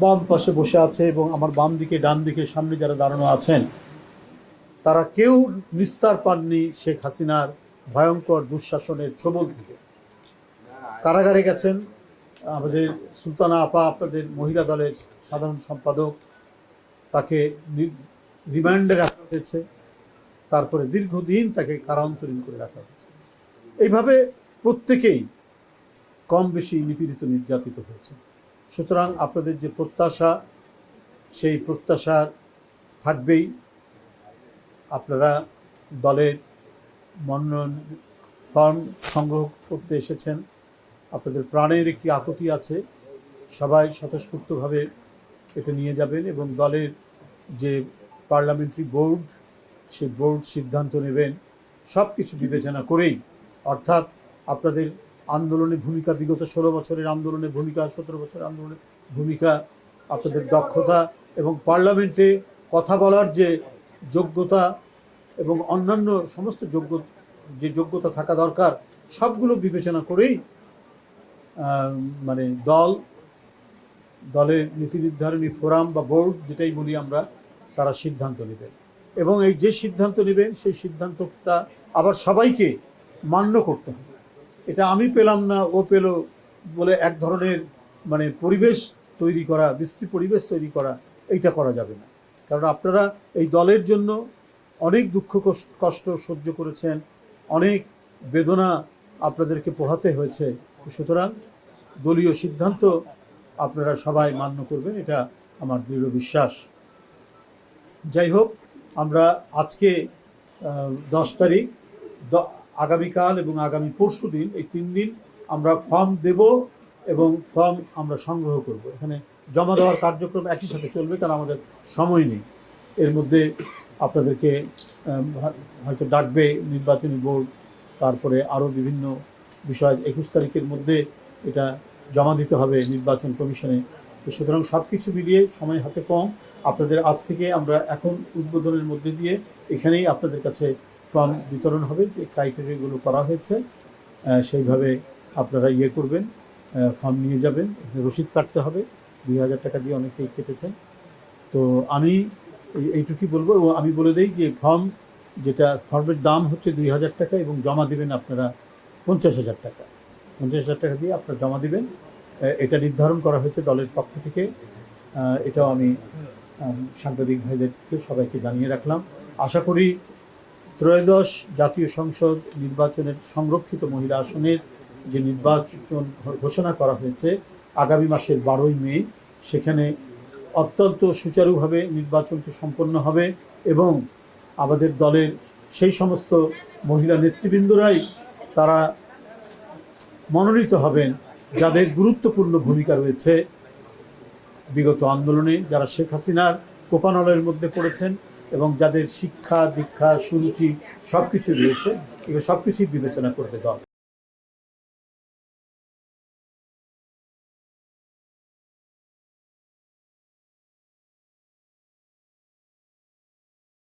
বাম পাশে বসে আছে এবং আমার বাম দিকে ডান দিকে সামনে যারা দাঁড়ানো আছেন, তারা কেউ নিস্তার পাননি শেখ হাসিনার ভয়ঙ্কর দুঃশাসনের ছোবল থেকে। কারাগারে গেছেন আমাদের সুলতানা আপা, আপনাদের মহিলা দলের সাধারণ সম্পাদক, তাকে রিমান্ডে রাখা হয়েছে, তারপরে দীর্ঘদিন তাকে কারান্তরীণ করে রাখা হয়েছে। এইভাবে প্রত্যেকেই কম বেশি নিপীড়িত নির্যাতিত হয়েছে। সুতরাং আপনাদের যে প্রত্যাশা, সেই প্রত্যাশা থাকবেই। আপনারা দলের মনোনয়ন ফর্ম সংগ্রহ করতে এসেছেন, আপনাদের প্রাণের একটি আকুতি আছে, সবাই স্বতঃস্ফূর্তভাবে এটা নিয়ে যাবেন এবং দলের যে পার্লামেন্টারি বোর্ড, সেই বোর্ড সিদ্ধান্ত নেবেন সব কিছু বিবেচনা করেই। অর্থাৎ আপনাদের আন্দোলনের ভূমিকা, বিগত 16 বছরের আন্দোলনের ভূমিকা, 17 বছরের আন্দোলনের ভূমিকা, আপনাদের দক্ষতা এবং পার্লামেন্টে কথা বলার যে যোগ্যতা এবং অন্যান্য সমস্ত যে যোগ্যতা থাকা দরকার, সবগুলো বিবেচনা করেই মানে দলের নীতি নির্ধারণী ফোরাম বা বোর্ড, যেটাই বলি আমরা, তারা সিদ্ধান্ত নেবেন। এবং এই যে সিদ্ধান্ত নেবেন সেই সিদ্ধান্তটা আবার সবাইকে মান্য করতে হবে। এটা আমি পেলাম না ও পেল বলে এক ধরনের মানে পরিবেশ তৈরি করা, বিশ্রী পরিবেশ তৈরি করা, এইটা করা যাবে না। কারণ আপনারা এই দলের জন্য অনেক দুঃখ কষ্ট সহ্য করেছেন, অনেক বেদনা আপনাদেরকে পোহাতে হয়েছে। সুতরাং দলীয় সিদ্ধান্ত আপনারা সবাই মান্য করবেন, এটা আমার দৃঢ় বিশ্বাস। যাই হোক, আমরা আজকে 10 তারিখ, আগামীকাল এবং আগামী পরশু দিন, এই 3 দিন আমরা ফর্ম দেব এবং ফর্ম আমরা সংগ্রহ করব। এখানে জমা দেওয়ার কার্যক্রম একই সাথে চলবে, কারণ আমাদের সময় নেই। এর মধ্যে আপনাদেরকে হয়তো ডাকবে নির্বাচনী বোর্ড, তারপরে আরও বিভিন্ন বিষয়। 21 তারিখের মধ্যে এটা জমা দিতে হবে নির্বাচন কমিশনে। সুতরাং সব কিছু মিলিয়ে সময় হাতে কম। আপনাদের আজ থেকে আমরা এখন উদ্বোধনের মধ্যে দিয়ে এখানেই আপনাদের কাছে ফর্ম বিতরণ হবে, যে ক্রাইটেরিয়াগুলো করা হয়েছে সেইভাবে আপনারা করবেন, ফর্ম নিয়ে যাবেন। রসিদ কাটতে হবে, 2000 টাকা দিয়ে অনেকেই কেটেছেন। তো আমি এইটুকুই বলবো। এবং আমি বলে দিই যে ফর্মের দাম হচ্ছে 2000 টাকা এবং জমা দেবেন আপনারা 50,000 টাকা। 50,000 টাকা দিয়ে আপনারা জমা দেবেন, এটা নির্ধারণ করা হয়েছে দলের পক্ষ থেকে। এটাও আমি সাংবাদিক ভাইদেরকে সবাইকে জানিয়ে রাখলাম। আশা করি ত্রয়োদশ জাতীয় সংসদ নির্বাচনের সংরক্ষিত মহিলা আসনের যে নির্বাচন ঘোষণা করা হয়েছে আগামী মাসের 12ই মে, সেখানে অত্যন্ত সুচারুভাবে নির্বাচনটি সম্পন্ন হবে এবং আমাদের দলের সেই সমস্ত মহিলা নেতৃবৃন্দরাই তারা মনোনীত হবেন যাদের গুরুত্বপূর্ণ ভূমিকা রয়েছে বিগত আন্দোলনে, যারা শেখ হাসিনার কোপানলের মধ্যে পড়েছেন এবং যাদের শিক্ষা দীক্ষা সুরুচি সব কিছু রয়েছে। এগুলো সব কিছুই বিবেচনা করবে দল।